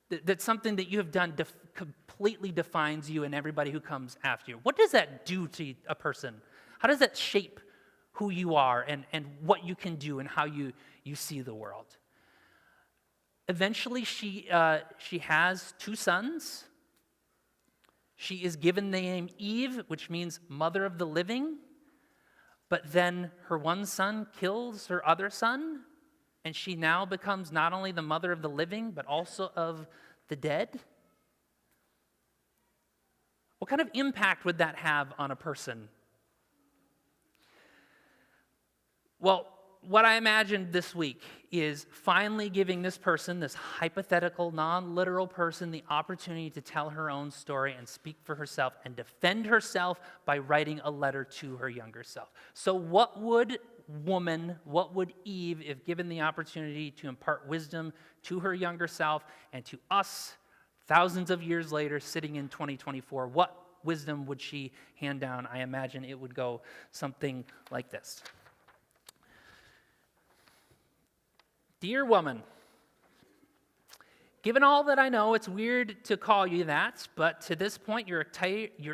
that something that you have done completely defines you and everybody who comes after you? What does that do to a person? How does that shape who you are and what you can do and how you see the world? Eventually, she has 2 sons. She is given the name Eve, which means mother of the living. But then her one son kills her other son, and she now becomes not only the mother of the living, but also of the dead. What kind of impact would that have on a person? Well, what I imagined this week is finally giving this person, this hypothetical, non-literal person, the opportunity to tell her own story and speak for herself and defend herself by writing a letter to her younger self. So what would Eve, if given the opportunity to impart wisdom to her younger self and to us thousands of years later sitting in 2024, what wisdom would she hand down? I imagine it would go something like this. Dear woman, given all that I know, it's weird to call you that, but to this point, your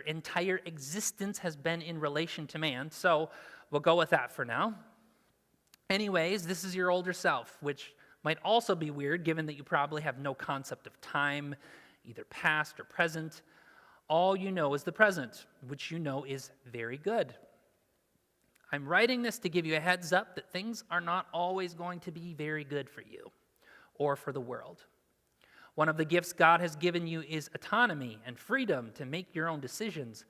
entire existence has been in relation to man, so we'll go with that for now. Anyways, this is your older self, which might also be weird, given that you probably have no concept of time, either past or present. All you know is the present, which you know is very good. I'm writing this to give you a heads up that things are not always going to be very good for you or for the world. One of the gifts God has given you is autonomy and freedom to make your own decisions.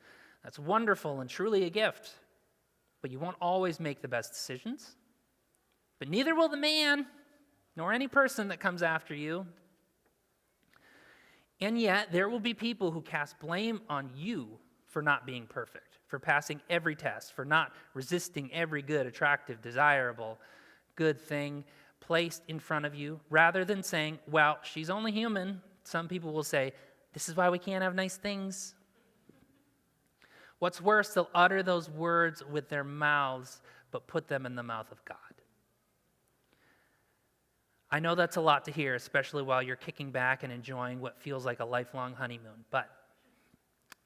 That's wonderful and truly a gift. but you won't always make the best decisions. But neither will the man, nor any person that comes after you. And yet, there will be people who cast blame on you for not being perfect, for passing every test, for not resisting every good, attractive, desirable, good thing placed in front of you, rather than saying, well, she's only human. Some people will say, this is why we can't have nice things. What's worse, they'll utter those words with their mouths, but put them in the mouth of God. I know that's a lot to hear, especially while you're kicking back and enjoying what feels like a lifelong honeymoon, but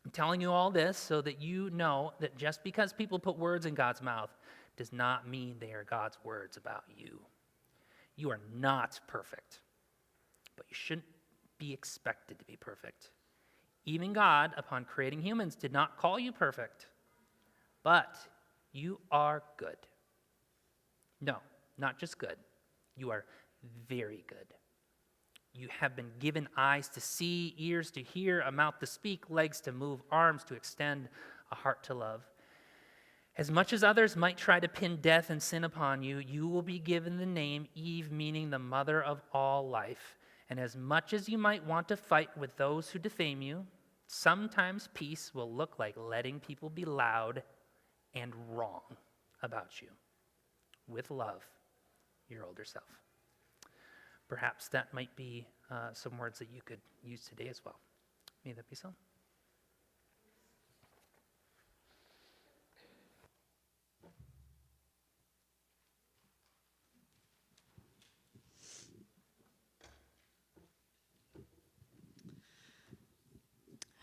I'm telling you all this so that you know that just because people put words in God's mouth does not mean they are God's words about you. You are not perfect, but you shouldn't be expected to be perfect. Even God, upon creating humans, did not call you perfect, but you are good. No, not just good. You are very good. You have been given eyes to see, ears to hear, a mouth to speak, legs to move, arms to extend, a heart to love. As much as others might try to pin death and sin upon you, you will be given the name Eve, meaning the mother of all life. And as much as you might want to fight with those who defame you, sometimes peace will look like letting people be loud and wrong about you. With love, your older self. Perhaps that might be some words that you could use today as well. May that be so.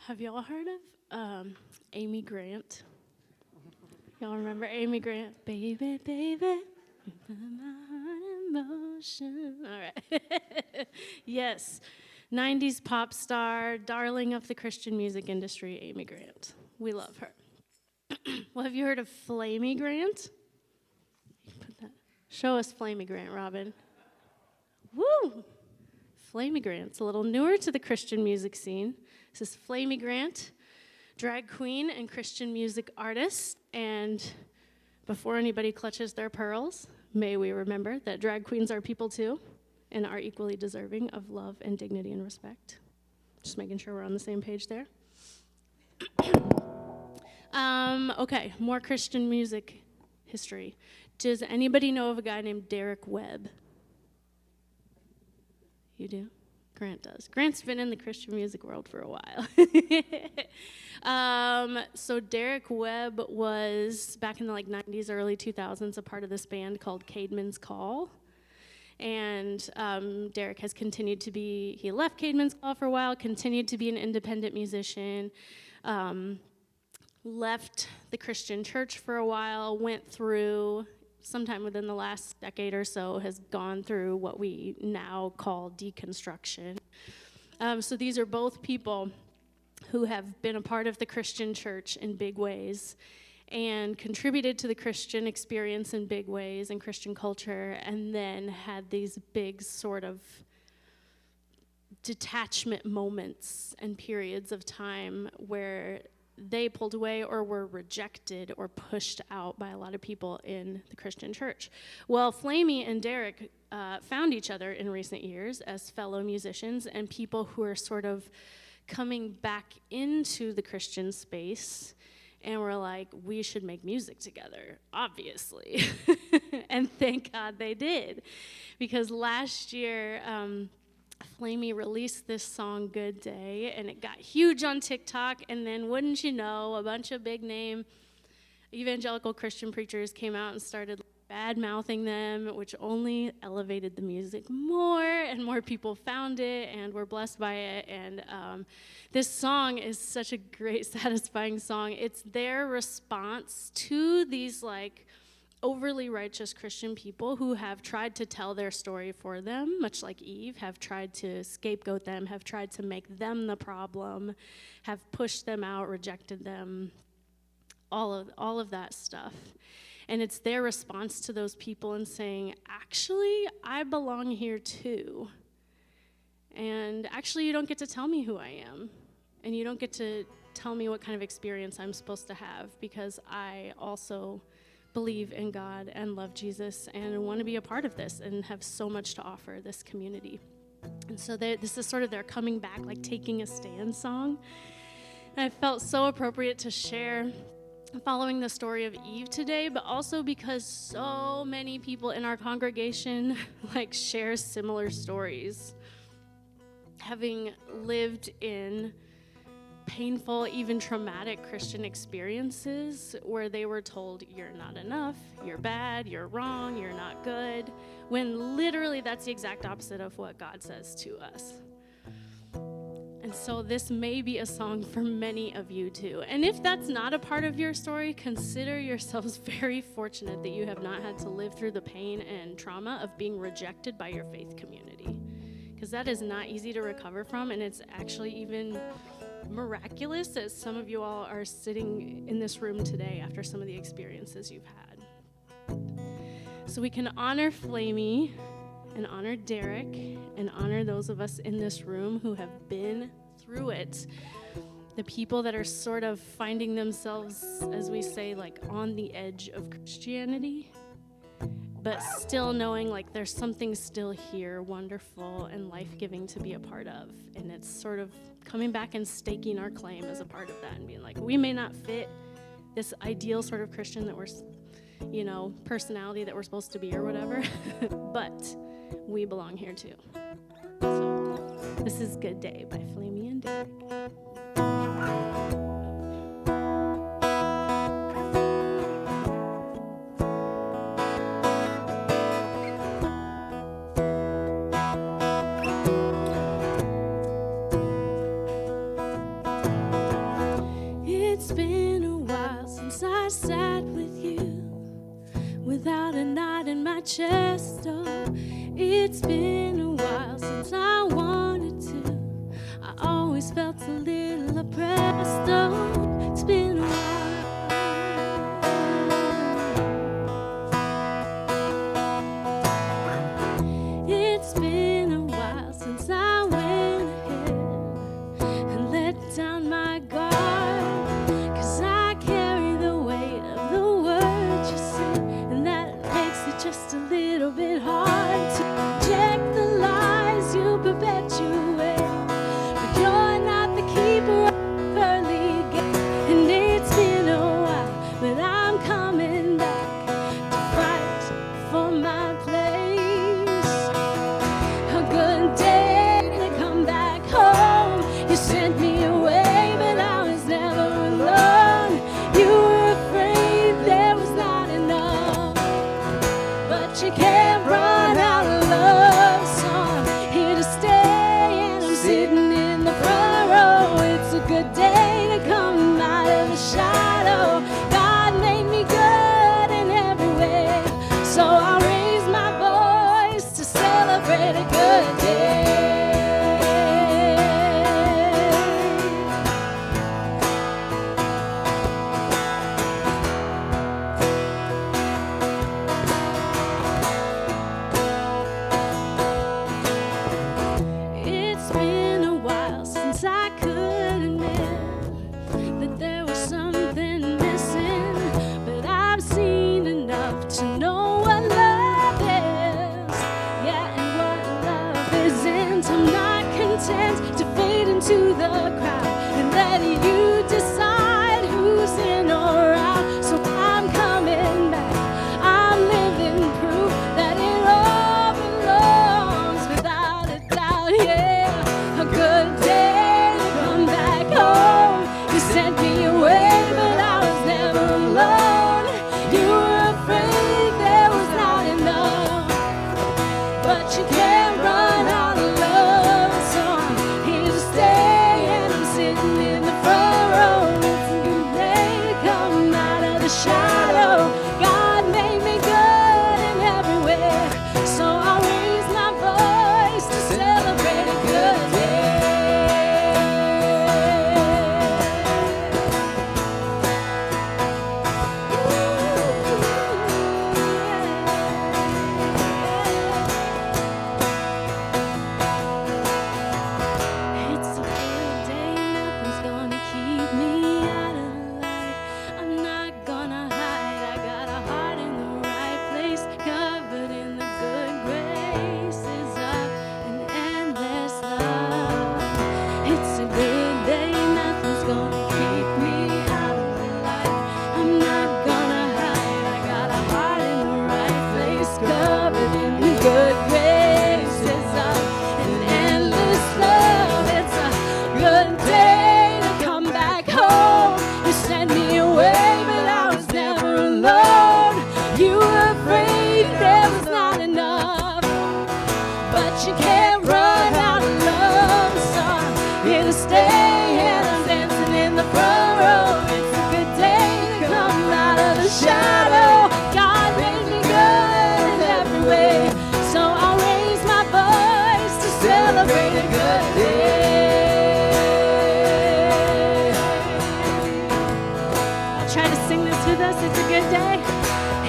Have y'all heard of Amy Grant? Y'all remember Amy Grant? Baby, baby, you put my heart in motion. All right. Yes. 90s pop star, darling of the Christian music industry, Amy Grant. We love her. Well, have you heard of Flamey Grant? Put that. Show us Flamey Grant, Robin. Woo! Flamey Grant's a little newer to the Christian music scene. This is Flamey Grant, drag queen and Christian music artist. And before anybody clutches their pearls, may we remember that drag queens are people too and are equally deserving of love and dignity and respect. Just making sure we're on the same page there. Okay, more Christian music history. Does anybody know of a guy named Derek Webb? You do? Grant does. Grant's been in the Christian music world for a while. So Derek Webb was, back in the 90s, early 2000s, a part of this band called Caedmon's Call. And Derek has continued to be, he left Caedmon's Call for a while, continued to be an independent musician, left the Christian church for a while, went through, sometime within the last decade or so, has gone through what we now call deconstruction. So these are both people who have been a part of the Christian church in big ways and contributed to the Christian experience in big ways and Christian culture, and then had these big sort of detachment moments and periods of time where they pulled away or were rejected or pushed out by a lot of people in the Christian church. Well, Flamey and Derek found each other in recent years as fellow musicians and people who are sort of coming back into the Christian space, and were like, we should make music together, obviously. And thank God they did, because last year, Flamey released this song, Good Day, and it got huge on TikTok, and then wouldn't you know, a bunch of big name evangelical Christian preachers came out and started bad-mouthing them, which only elevated the music more, and more people found it and were blessed by it. And this song is such a great, satisfying song. It's their response to these overly righteous Christian people who have tried to tell their story for them, much like Eve, have tried to scapegoat them, have tried to make them the problem, have pushed them out, rejected them, all of that stuff. And it's their response to those people and saying, actually, I belong here too. And actually, you don't get to tell me who I am. And you don't get to tell me what kind of experience I'm supposed to have, because I also believe in God and love Jesus and want to be a part of this and have so much to offer this community. And so this is sort of their coming back, like taking a stand song. And I felt so appropriate to share following the story of Eve today, but also because so many people in our congregation like share similar stories, having lived in painful, even traumatic Christian experiences where they were told, you're not enough, you're bad, you're wrong, you're not good, when literally that's the exact opposite of what God says to us. And so this may be a song for many of you too. And if that's not a part of your story, consider yourselves very fortunate that you have not had to live through the pain and trauma of being rejected by your faith community. Because that is not easy to recover from, and it's actually even miraculous that some of you all are sitting in this room today after some of the experiences you've had. So we can honor Flamey and honor Derek and honor those of us in this room who have been through it. The people that are sort of finding themselves, as we say, like on the edge of Christianity, but still knowing like there's something still here, wonderful and life-giving to be a part of. And it's sort of coming back and staking our claim as a part of that and being like, we may not fit this ideal sort of Christian that we're, personality that we're supposed to be or whatever, but we belong here too. So this is Good Day by Flamey and Derek. It's been a while since I sat with you without a knot in my chest. Oh, it's been a while since I wanted to. I always felt a little oppressed. Oh, it's been a while. It's been a while since I went ahead and let down my guard. 'Cause I carry the weight of the words you said, and that makes it just a little bit hard to reject the lies you perpetuate. But you're not the keeper of the pearly gate, and it's been a while, but I'm coming back to fight for my place. A good day to come back home. You sent me away, but I was never alone. You were afraid there was not enough, but you can't run out of love. So I'm here to stay, and I'm sitting in the front row. It's a good day to come out of the shadow. God made me good in every way, so I'll raise my voice to celebrate a good day. It's been a while since I could admit that there was something a good day. I'll try to sing this with us. It's a good day.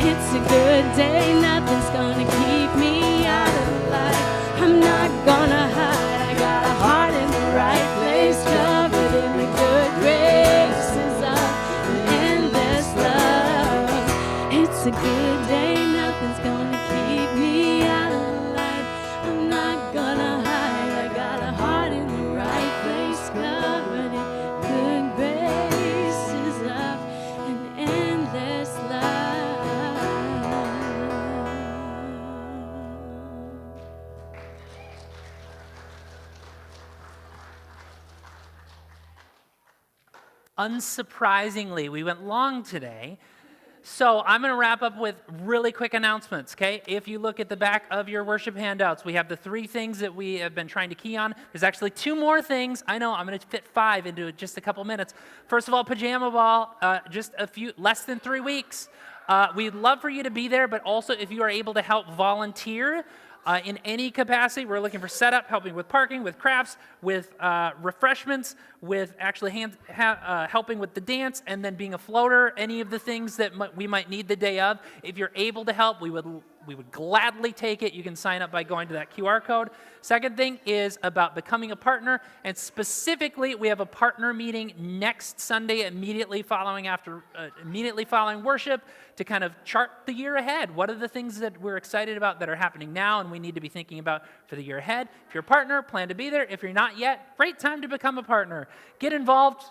It's a good day. Nothing's gonna keep me out of the light. I'm not gonna hide. I got a heart in the right place, covered in the good graces of an endless love. It's a good day. Nothing's gonna keep me out of the light. I'm not gonna hide. I got a heart in the right place, covered in good graces of an endless love. Unsurprisingly, we went long today. So I'm going to wrap up with really quick announcements, okay? If you look at the back of your worship handouts, we have the 3 things that we have been trying to key on. There's actually 2 more things. I know, I'm going to fit 5 into just a couple minutes. First of all, Pajama Ball, just less than 3 weeks. We'd love for you to be there, but also if you are able to help volunteer in any capacity, we're looking for setup, helping with parking, with crafts, with refreshments, with actually helping with the dance, and then being a floater, any of the things that we might need the day of. If you're able to help, we would gladly take it. You can sign up by going to that QR code. Second thing is about becoming a partner, and specifically, we have a partner meeting next Sunday immediately following worship to kind of chart the year ahead. What are the things that we're excited about that are happening now and we need to be thinking about for the year ahead? If you're a partner, plan to be there. If you're not yet, great time to become a partner. Get involved,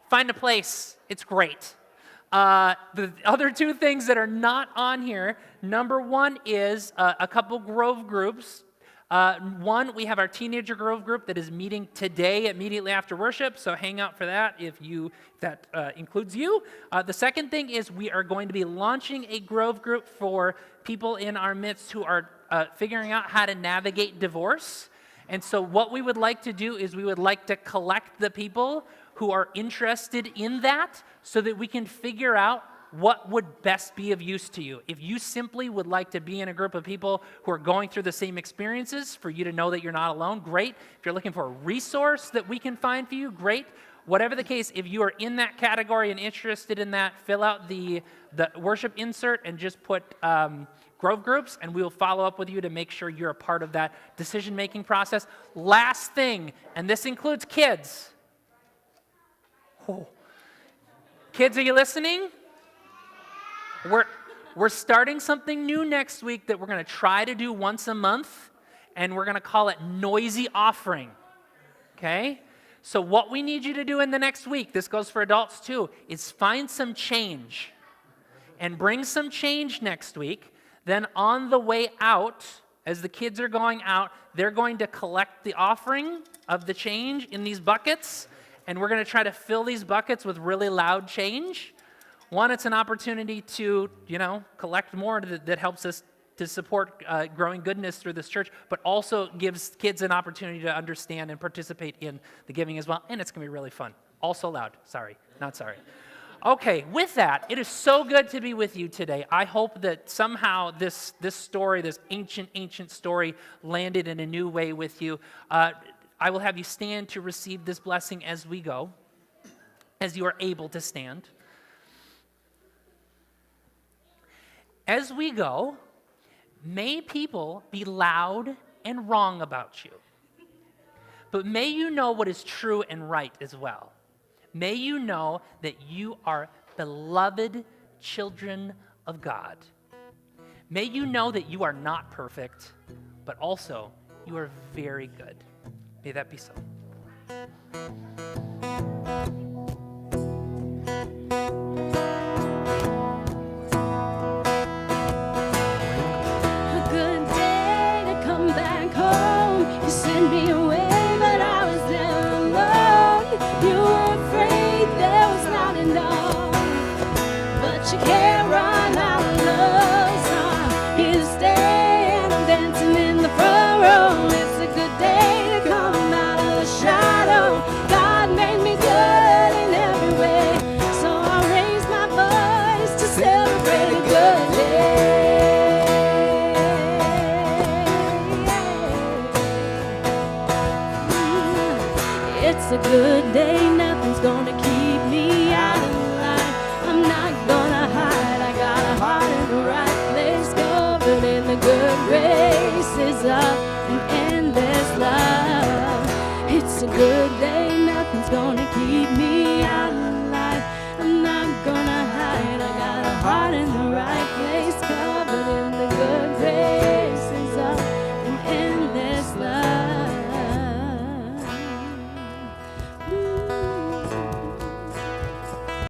find a place. It's great. The other 2 things that are not on here, number 1 is a couple Grove groups. One, we have our teenager Grove group that is meeting today immediately after worship, so hang out for that if that includes you. The second thing is we are going to be launching a Grove group for people in our midst who are figuring out how to navigate divorce. And so what we would like to do is we would like to collect the people who are interested in that so that we can figure out what would best be of use to you. If you simply would like to be in a group of people who are going through the same experiences, for you to know that you're not alone, great. If you're looking for a resource that we can find for you, great. Whatever the case, if you are in that category and interested in that, fill out the worship insert and just put Grove groups, and we will follow up with you to make sure you're a part of that decision-making process. Last thing, and this includes kids. Oh. Kids, are you listening? We're starting something new next week that we're going to try to do once a month, and we're going to call it Noisy Offering, okay? So what we need you to do in the next week, this goes for adults too, is find some change and bring some change next week. Then on the way out, as the kids are going out, they're going to collect the offering of the change in these buckets, and we're going to try to fill these buckets with really loud change. One, it's an opportunity to, collect more that helps us to support growing goodness through this church, but also gives kids an opportunity to understand and participate in the giving as well, and it's going to be really fun. Also loud. Sorry, not sorry. Okay, with that, it is so good to be with you today. I hope that somehow this story, this ancient story, landed in a new way with you. I will have you stand to receive this blessing as we go, as you are able to stand. As we go, may people be loud and wrong about you, but may you know what is true and right as well. May you know that you are beloved children of God. May you know that you are not perfect, but also you are very good. May that be so. A good day to come back home. You sent me away, but I was there alone. You were afraid there was not enough, but you can't run out of love. So I'm here to stay, and I'm dancing in the front row. It's a good day to come out of the shadow. God made It's a good day, nothing's gonna keep me out of line. I'm not gonna hide, I got a heart in the right place, covered in the good graces of an endless love. It's a good day.